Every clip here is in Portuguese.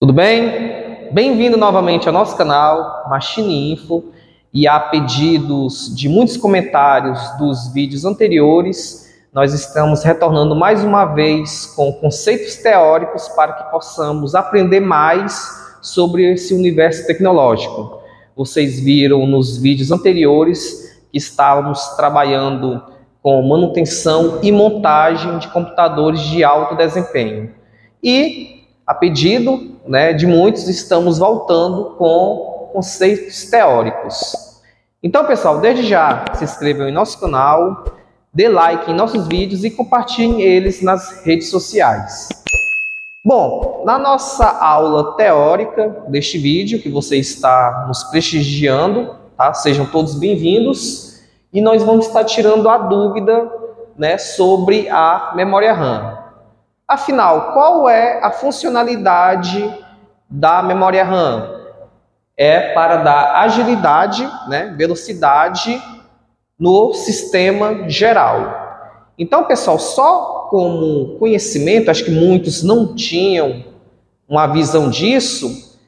Tudo bem? Bem-vindo novamente ao nosso canal Machine Info, e a pedidos de muitos comentários dos vídeos anteriores, nós estamos retornando mais uma vez com conceitos teóricos para que possamos aprender mais sobre esse universo tecnológico. Vocês viram nos vídeos anteriores que estávamos trabalhando com manutenção e montagem de computadores de alto desempenho. E, a pedido de muitos, estamos voltando com conceitos teóricos. Então, pessoal, desde já, se inscrevam em nosso canal, dê like em nossos vídeos e compartilhem eles nas redes sociais. Bom, na nossa aula teórica deste vídeo, que você está nos prestigiando, tá? Sejam todos bem-vindos, e nós vamos estar tirando a dúvida, sobre a memória RAM. Afinal, qual é a funcionalidade da memória RAM? É para dar agilidade, velocidade no sistema geral. Então, pessoal, só como conhecimento, acho que muitos não tinham uma visão disso.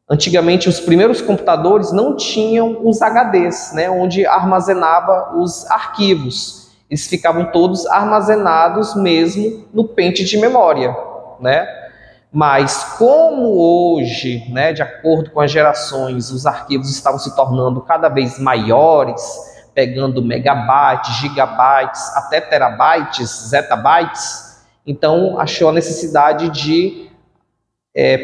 Antigamente, os primeiros computadores não tinham os HDs, onde armazenava os arquivos. Eles ficavam todos armazenados mesmo no pente de memória, Mas como hoje, de acordo com as gerações, os arquivos estavam se tornando cada vez maiores, pegando megabytes, gigabytes, até terabytes, zettabytes, então achou a necessidade de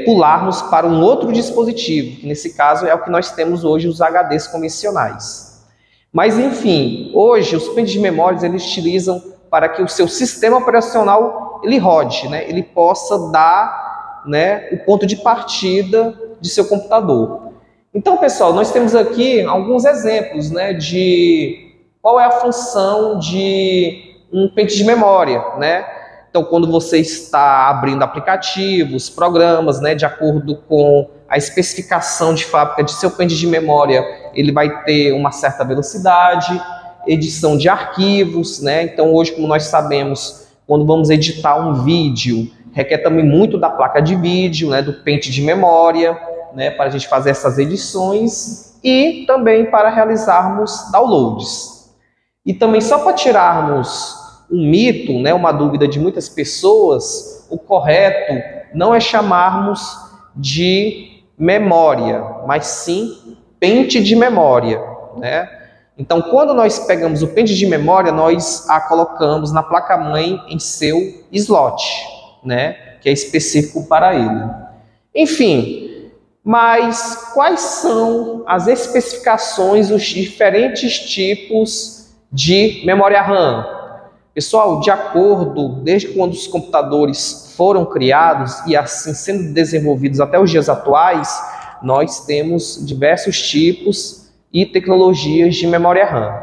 pularmos para um outro dispositivo, que nesse caso é o que nós temos hoje, os HDs convencionais. Mas, enfim, hoje os pentes de memória eles utilizam para que o seu sistema operacional ele rode, ele possa dar o ponto de partida de seu computador. Então, pessoal, nós temos aqui alguns exemplos de qual é a função de um pente de memória, Então, quando você está abrindo aplicativos, programas, de acordo com a especificação de fábrica de seu pente de memória, ele vai ter uma certa velocidade, edição de arquivos, Então, hoje, como nós sabemos, quando vamos editar um vídeo, requer também muito da placa de vídeo, do pente de memória, para a gente fazer essas edições e também para realizarmos downloads. E também, só para tirarmos um mito, uma dúvida de muitas pessoas, o correto não é chamarmos de memória, mas sim pente de memória, Então, quando nós pegamos o pente de memória, nós a colocamos na placa-mãe em seu slot, que é específico para ele. Enfim, mas quais são as especificações dos diferentes tipos de memória RAM? Pessoal, de acordo, desde quando os computadores foram criados e assim sendo desenvolvidos até os dias atuais, nós temos diversos tipos e tecnologias de memória RAM.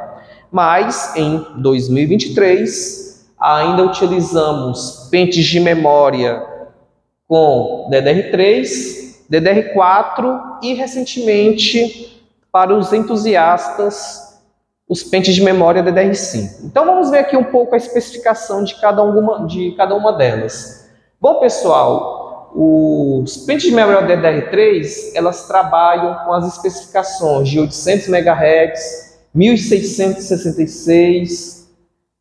Mas em 2023 ainda utilizamos pentes de memória com DDR3, DDR4 e recentemente, para os entusiastas, os pentes de memória DDR5. Então vamos ver aqui um pouco a especificação de cada uma delas. Bom, pessoal, os pentes de memória DDR3, elas trabalham com as especificações de 800 MHz, 1666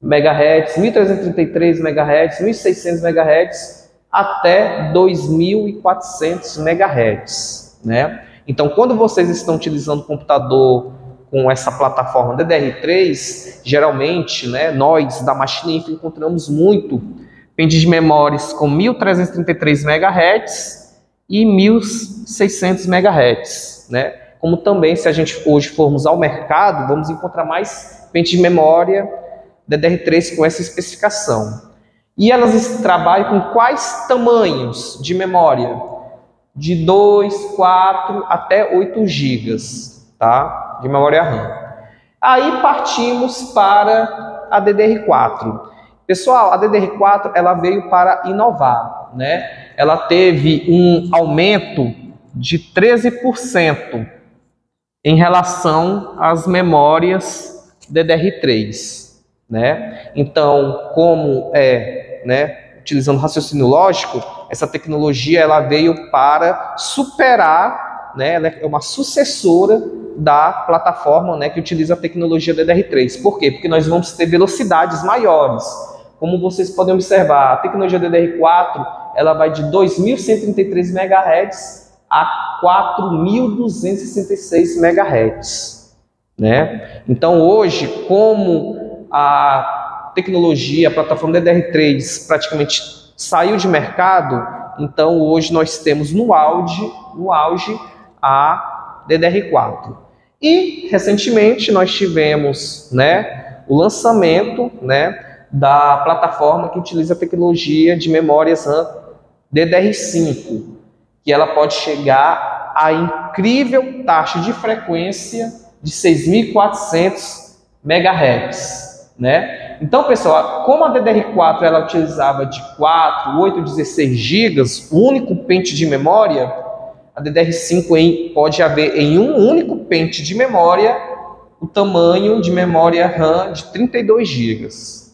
MHz, 1333 MHz, 1600 MHz até 2400 MHz, Então, quando vocês estão utilizando o computador com essa plataforma DDR3, geralmente, nós da Machine Info encontramos muito pentes de memórias com 1333 MHz e 1600 MHz, Como também, se a gente hoje formos ao mercado, vamos encontrar mais pentes de memória DDR3 com essa especificação. E elas trabalham com quais tamanhos de memória? De 2, 4 até 8 GB, de memória RAM. Aí partimos para a DDR4. Pessoal, a DDR4 ela veio para inovar, Ela teve um aumento de 13% em relação às memórias DDR3, Então, como utilizando raciocínio lógico, essa tecnologia ela veio para superar, né, ela é uma sucessora da plataforma, né, que utiliza a tecnologia DDR3. Por quê? Porque nós vamos ter velocidades maiores. Como vocês podem observar, a tecnologia DDR4 ela vai de 2.133 MHz a 4.266 MHz. Né? Então hoje, como a tecnologia, a plataforma DDR3 praticamente saiu de mercado, então hoje nós temos no auge a DDR4. E recentemente nós tivemos, né, o lançamento, né, da plataforma que utiliza a tecnologia de memórias RAM DDR5, que ela pode chegar a incrível taxa de frequência de 6.400 MHz, né? Então, pessoal, como a DDR4 ela utilizava de 4, 8, 16 GB, o único pente de memória, a DDR5 pode haver em um único pente de memória o tamanho de memória RAM de 32 GB,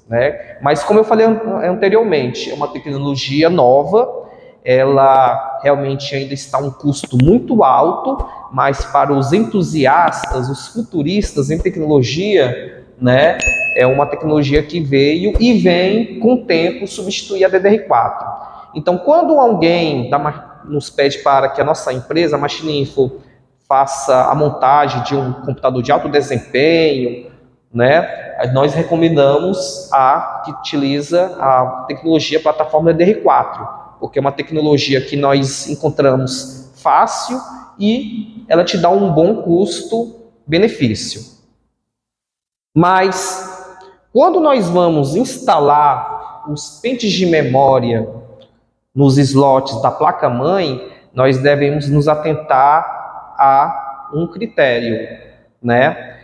né? Mas como eu falei anteriormente, é uma tecnologia nova, ela realmente ainda está um custo muito alto, mas para os entusiastas, os futuristas em tecnologia, né, é uma tecnologia que veio e vem com o tempo substituir a DDR4. Então, quando alguém nos pede para que a nossa empresa, a Machininfo, faça a montagem de um computador de alto desempenho, né, nós recomendamos a que utiliza a tecnologia plataforma DDR4, porque é uma tecnologia que nós encontramos fácil e ela te dá um bom custo-benefício. Mas, quando nós vamos instalar os pentes de memória nos slots da placa-mãe, nós devemos nos atentar a um critério, né?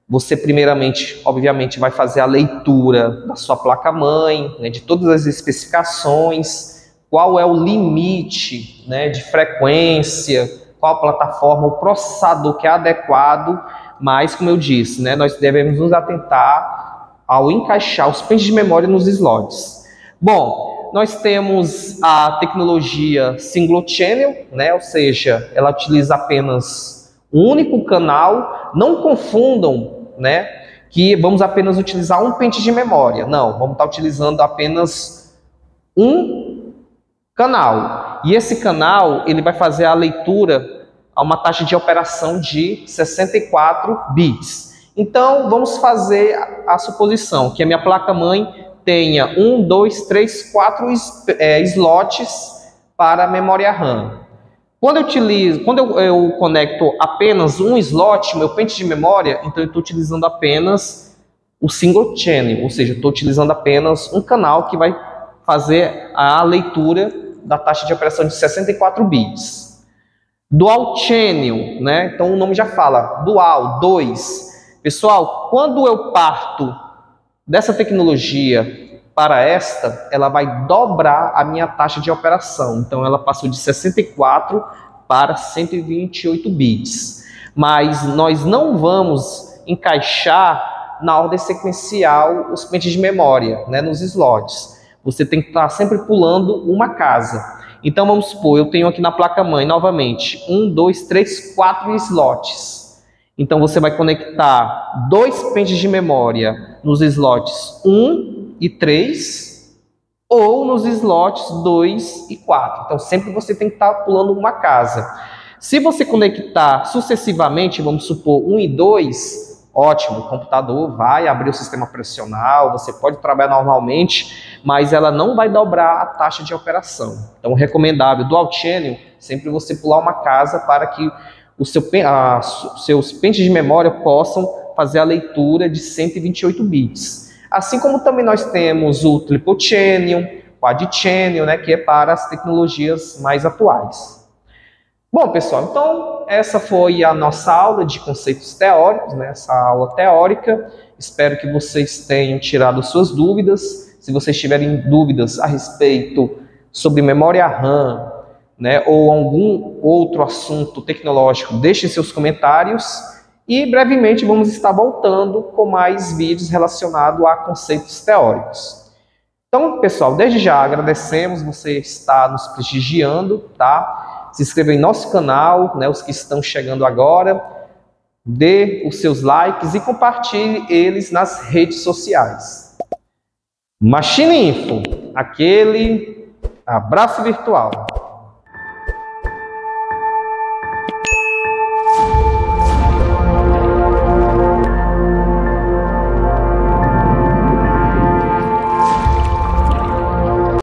Você, primeiramente, obviamente, vai fazer a leitura da sua placa-mãe, né, de todas as especificações, qual é o limite, né, de frequência, qual a plataforma, o processador que é adequado, mas, como eu disse, né, nós devemos nos atentar ao encaixar os pentes de memória nos slots. Bom, nós temos a tecnologia Single Channel, né, ou seja, ela utiliza apenas um único canal. Não confundam, né, que vamos apenas utilizar um pente de memória. Não, vamos estar utilizando apenas um canal. E esse canal ele vai fazer a leitura a uma taxa de operação de 64 bits. Então, vamos fazer a suposição que a minha placa-mãe tenha 1, 2, 3, 4 slots para a memória RAM. Quando eu conecto apenas um slot, meu pente de memória, então eu estou utilizando apenas o single channel, ou seja, estou utilizando apenas um canal que vai fazer a leitura da taxa de operação de 64 bits. Dual channel, né? Então o nome já fala, dual, 2. Pessoal, quando eu parto dessa tecnologia para esta, ela vai dobrar a minha taxa de operação. Então ela passou de 64 para 128 bits. Mas nós não vamos encaixar na ordem sequencial os pentes de memória, né, nos slots. Você tem que estar sempre pulando uma casa. Então vamos supor, eu tenho aqui na placa-mãe novamente 1, 2, 3, 4 slots. Então você vai conectar 2 pentes de memória nos slots 1 e 3 ou nos slots 2 e 4. Então sempre você tem que estar pulando uma casa. Se você conectar sucessivamente, vamos supor 1 e 2, ótimo, o computador vai abrir o sistema operacional, você pode trabalhar normalmente, mas ela não vai dobrar a taxa de operação. Então, recomendável Dual Channel, sempre você pular uma casa para que seus pentes de memória possam fazer a leitura de 128 bits. Assim como também nós temos o Triple Channel, Quad Channel, né, que é para as tecnologias mais atuais. Bom, pessoal, então essa foi a nossa aula de conceitos teóricos, né? Essa aula teórica. Espero que vocês tenham tirado suas dúvidas. Se vocês tiverem dúvidas a respeito sobre memória RAM, né, ou algum outro assunto tecnológico, deixem seus comentários. E brevemente vamos estar voltando com mais vídeos relacionados a conceitos teóricos. Então, pessoal, desde já agradecemos você estar nos prestigiando, tá? Se inscreva em nosso canal, né, os que estão chegando agora, dê os seus likes e compartilhe eles nas redes sociais. Machine Info, aquele abraço virtual.